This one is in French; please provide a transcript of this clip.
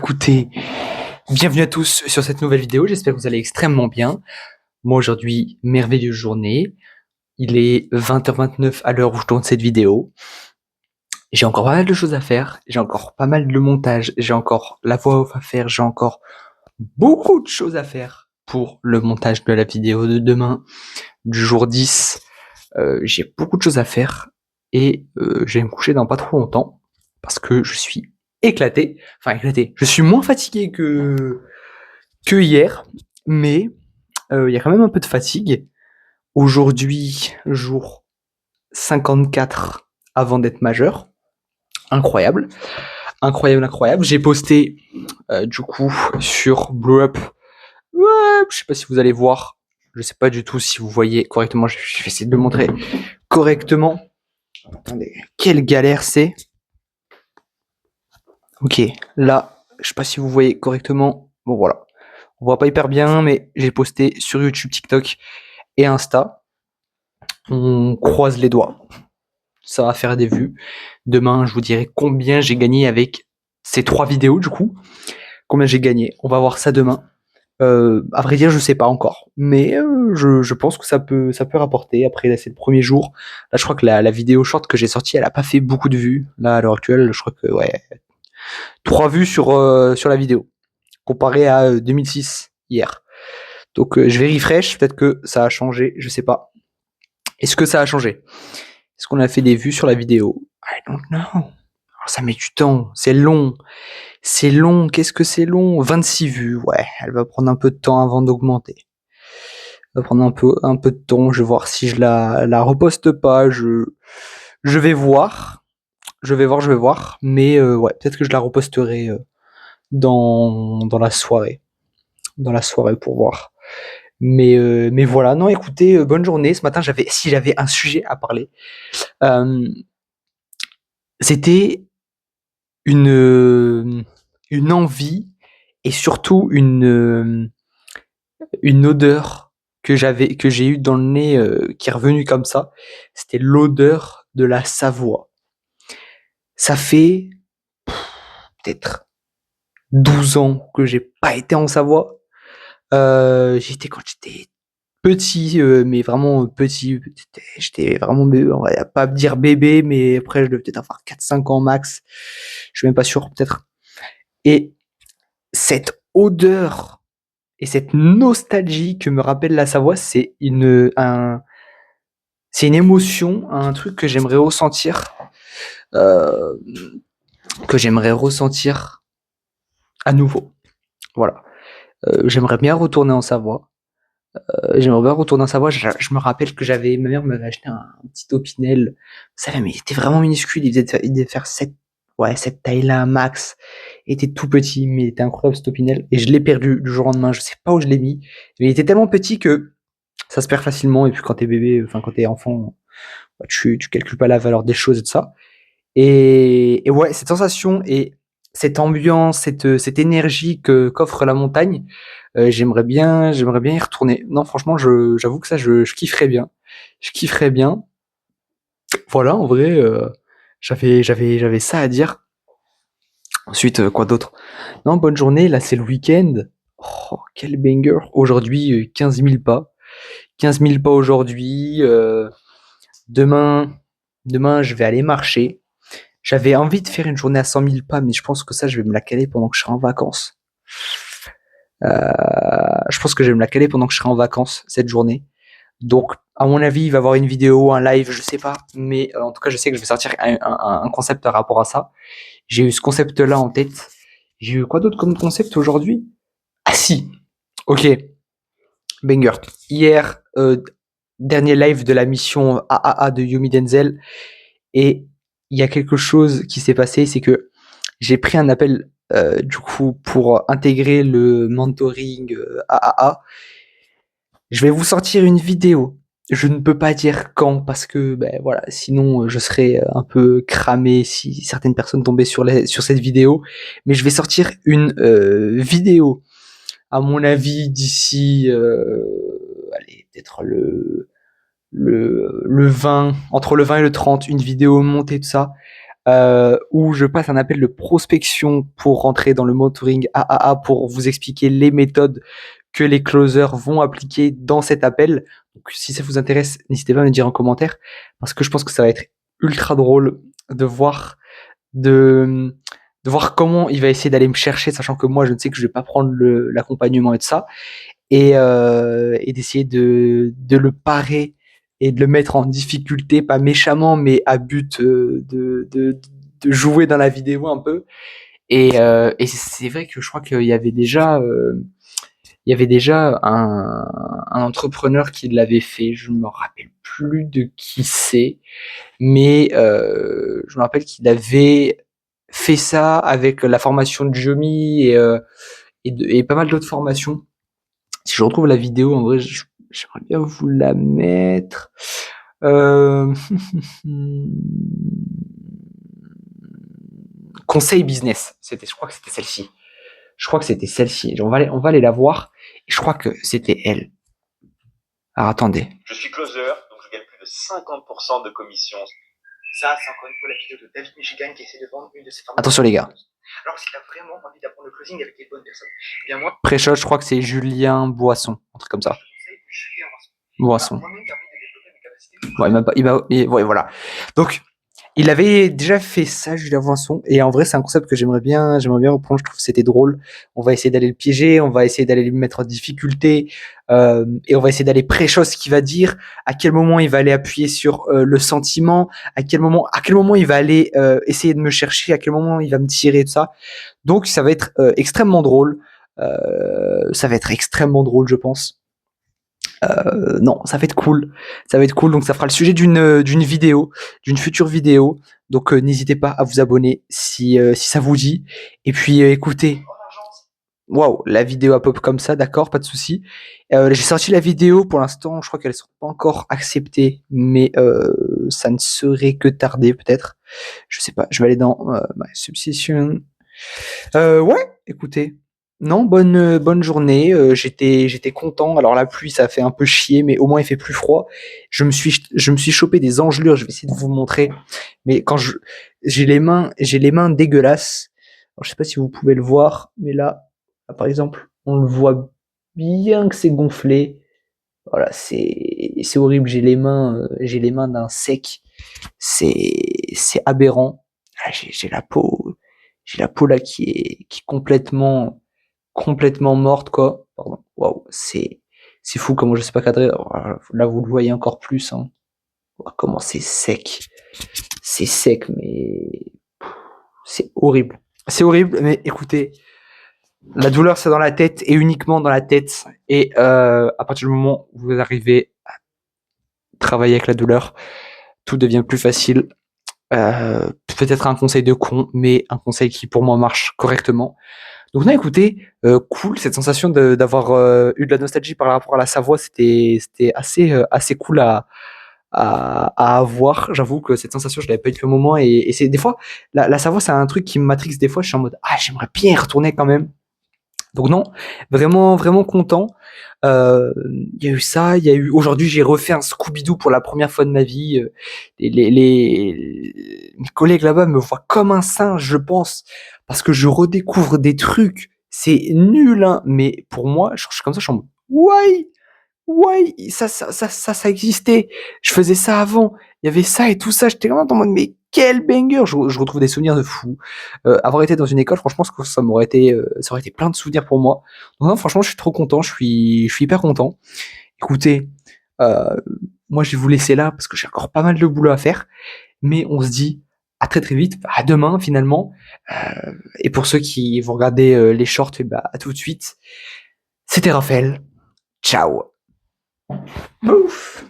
écoutez, bienvenue à tous sur cette nouvelle vidéo, j'espère que vous allez extrêmement bien. Moi aujourd'hui, merveilleuse journée, il est 20h29 à l'heure où je tourne cette vidéo. J'ai encore pas mal de choses à faire, j'ai encore pas mal de montage, j'ai encore la voix off à faire, j'ai encore beaucoup de choses à faire pour le montage de la vidéo de demain, du jour 10. J'ai beaucoup de choses à faire et je vais me coucher dans pas trop longtemps parce que je suis éclaté. Enfin éclaté. Je suis moins fatigué que hier, mais il y a quand même un peu de fatigue. Aujourd'hui, jour 54 avant d'être majeur. Incroyable. Incroyable, incroyable. J'ai posté du coup sur Blow Up. Ouais, je sais pas si vous allez voir. Je sais pas du tout si vous voyez correctement. Je vais essayer de le montrer correctement. Attendez, quelle galère c'est. Ok, là, je sais pas si vous voyez correctement. Bon voilà, on voit pas hyper bien, mais j'ai posté sur YouTube, TikTok et Insta. On croise les doigts. Ça va faire des vues. Demain, je vous dirai combien j'ai gagné avec ces 3 vidéos du coup. Combien j'ai gagné. On va voir ça demain. À vrai dire, je sais pas encore, mais je pense que ça peut rapporter. Après, là, c'est le premier jour. Là, je crois que la vidéo short que j'ai sortie, elle a pas fait beaucoup de vues. Là, à l'heure actuelle, je crois que ouais, 3 vues sur la vidéo, comparé à 2006 hier. Donc je vais refresh, peut-être que ça a changé, je sais pas. Est-ce que ça a changé? Est-ce qu'on a fait des vues sur la vidéo? I don't know. Alors, ça met du temps, c'est long. C'est long, qu'est-ce que c'est long? 26 vues, ouais, elle va prendre un peu de temps avant d'augmenter. Elle va prendre un peu de temps, je vais voir si je la reposte pas, je vais voir. Je vais voir, mais ouais, peut-être que je la reposterai dans la soirée. Dans la soirée pour voir. Mais voilà, non, écoutez, bonne journée. Ce matin, j'avais un sujet à parler. C'était une envie et surtout une odeur que j'ai eue dans le nez, qui est revenue comme ça. C'était l'odeur de la Savoie. Ça fait peut-être 12 ans que j'ai pas été en Savoie. J'étais quand j'étais petit, mais vraiment petit. J'étais vraiment, on va pas dire bébé, mais après je devais peut-être avoir 4-5 ans max. Je suis même pas sûr, peut-être. Et cette odeur et cette nostalgie que me rappelle la Savoie, c'est une émotion, un truc euh, que j'aimerais ressentir à nouveau. Voilà. J'aimerais bien retourner en Savoie. J'aimerais bien retourner en Savoie. Je me rappelle que ma mère m'avait acheté un petit Opinel. Vous savez, mais il était vraiment minuscule. Il devait faire cette taille-là, max. Il était tout petit, mais il était incroyable cet Opinel. Et je l'ai perdu du jour au lendemain. Je sais pas où je l'ai mis. Mais il était tellement petit que ça se perd facilement. Et puis quand t'es bébé, enfin, quand t'es enfant, bah, tu calcules pas la valeur des choses et tout ça. Et ouais, cette sensation et cette ambiance, cette énergie qu'offre la montagne, j'aimerais bien y retourner. Non, franchement, j'avoue que ça, je kifferais bien. Je kifferais bien. Voilà, en vrai, j'avais ça à dire. Ensuite, quoi d'autre? Non, bonne journée, là, c'est le week-end. Oh, quel banger. Aujourd'hui, 15 000 pas. 15 000 pas aujourd'hui. Demain, demain, je vais aller marcher. J'avais envie de faire une journée à 100 000 pas, mais je pense que ça, je vais me la caler pendant que je serai en vacances. Je pense que je vais me la caler pendant que je serai en vacances, cette journée. Donc, à mon avis, il va y avoir une vidéo, un live, je sais pas. Mais en tout cas, je sais que je vais sortir un concept par rapport à ça. J'ai eu ce concept-là en tête. J'ai eu quoi d'autre comme concept aujourd'hui? Ah si, ok, banger. Hier, dernier live de la mission AAA de Yumi Denzel. Et il y a quelque chose qui s'est passé, c'est que j'ai pris un appel du coup pour intégrer le mentoring AAA. Je vais vous sortir une vidéo. Je ne peux pas dire quand parce que ben voilà, sinon je serais un peu cramé si certaines personnes tombaient sur cette vidéo. Mais je vais sortir une vidéo, à mon avis, d'ici, allez, peut-être le 20, entre le 20 et le 30, une vidéo montée, tout ça, où je passe un appel de prospection pour rentrer dans le mentoring AAA pour vous expliquer les méthodes que les closers vont appliquer dans cet appel. Donc, si ça vous intéresse, n'hésitez pas à me dire en commentaire parce que je pense que ça va être ultra drôle de voir de, de voir comment il va essayer d'aller me chercher, sachant que moi, je ne sais que je vais pas prendre l'accompagnement et de ça, et d'essayer de le parer et de le mettre en difficulté, pas méchamment, mais à but de jouer dans la vidéo un peu. Et c'est vrai que je crois qu'il y avait déjà un entrepreneur qui l'avait fait. Je me rappelle plus de qui c'est, mais je me rappelle qu'il avait fait ça avec la formation de Jomi et pas mal d'autres formations. Si je retrouve la vidéo, en vrai, j'aimerais bien vous la mettre. Euh... Conseil business. Je crois que c'était celle-ci. Je crois que c'était celle-ci. On va aller la voir. Et je crois que c'était elle. Alors attendez. Je suis closer, donc je gagne plus de 50% de commission. Ça, c'est encore une fois la vidéo de David Michigan qui essaie de vendre une de ses formations. Attention les gars. Alors, si tu as vraiment envie d'apprendre le closing avec les bonnes personnes, eh bien moi, Pré-shot, je crois que c'est Julien Boisson, un truc comme ça. je te conseille Julien Boisson. Moi-même, qui a envie de développer mes capacités. Ouais, voilà. Donc, il avait déjà fait ça, Julien Boisson, et en vrai, c'est un concept que j'aimerais bien reprendre. Je trouve que c'était drôle. On va essayer d'aller le piéger, on va essayer d'aller le mettre en difficulté, et on va essayer d'aller pré-shot ce qu'il va dire, à quel moment il va aller appuyer sur le sentiment, à quel moment il va aller essayer de me chercher, à quel moment il va me tirer, tout ça. Donc, ça va être extrêmement drôle. Ça va être extrêmement drôle, je pense. Non, ça va être cool. Ça va être cool. Donc, ça fera le sujet d'une vidéo, d'une future vidéo. Donc, n'hésitez pas à vous abonner si ça vous dit. Et puis, écoutez. Waouh, la vidéo a pop comme ça, d'accord, pas de souci. J'ai sorti la vidéo pour l'instant. Je crois qu'elle n'est pas encore acceptée, mais ça ne serait que tardé peut-être. Je sais pas. Je vais aller dans my subscription. Ouais, écoutez. Non, bonne journée. J'étais content. Alors la pluie, ça fait un peu chier, mais au moins il fait plus froid. Je me suis chopé des engelures. Je vais essayer de vous montrer. Mais quand j'ai les mains dégueulasses. Alors, je sais pas si vous pouvez le voir, mais là, par exemple, on le voit bien que c'est gonflé. Voilà, c'est horrible. J'ai les mains d'un sec. C'est aberrant. Ah, j'ai la peau là qui est complètement morte quoi. Pardon. Waouh, c'est fou comment je sais pas cadrer. Alors, là vous le voyez encore plus. Hein. Oh, comment c'est sec, mais c'est horrible. C'est horrible, mais écoutez, la douleur c'est dans la tête et uniquement dans la tête. Et à partir du moment où vous arrivez à travailler avec la douleur, tout devient plus facile. Peut-être un conseil de con, mais un conseil qui pour moi marche correctement. Donc non, écoutez, cool cette sensation d'avoir eu de la nostalgie par rapport à la Savoie, c'était assez cool à avoir. J'avoue que cette sensation, je l'avais pas eu depuis un moment et c'est des fois la Savoie, c'est un truc qui me matrixe des fois. Je suis en mode ah j'aimerais bien y retourner quand même. Donc non, vraiment content. Il y a eu ça, il y a eu aujourd'hui j'ai refait un Scooby-Doo pour la première fois de ma vie. Mes collègues là-bas me voient comme un singe, je pense, parce que je redécouvre des trucs. C'est nul, hein, mais pour moi, je suis comme ça, je suis en mode ouais, ouais, ça existait. Je faisais ça avant. Il y avait ça et tout ça. J'étais vraiment en mode, mais quel banger! Je retrouve des souvenirs de fou. Avoir été dans une école, franchement, ça aurait été plein de souvenirs pour moi. Donc, non, franchement, je suis trop content. Je suis hyper content. Écoutez, euh, moi, je vais vous laisser là parce que j'ai encore pas mal de boulot à faire. Mais on se dit à très très vite, à demain finalement. Et pour ceux qui vont regarder les shorts, bah, à tout de suite. C'était Raphaël. Ciao. Ouf.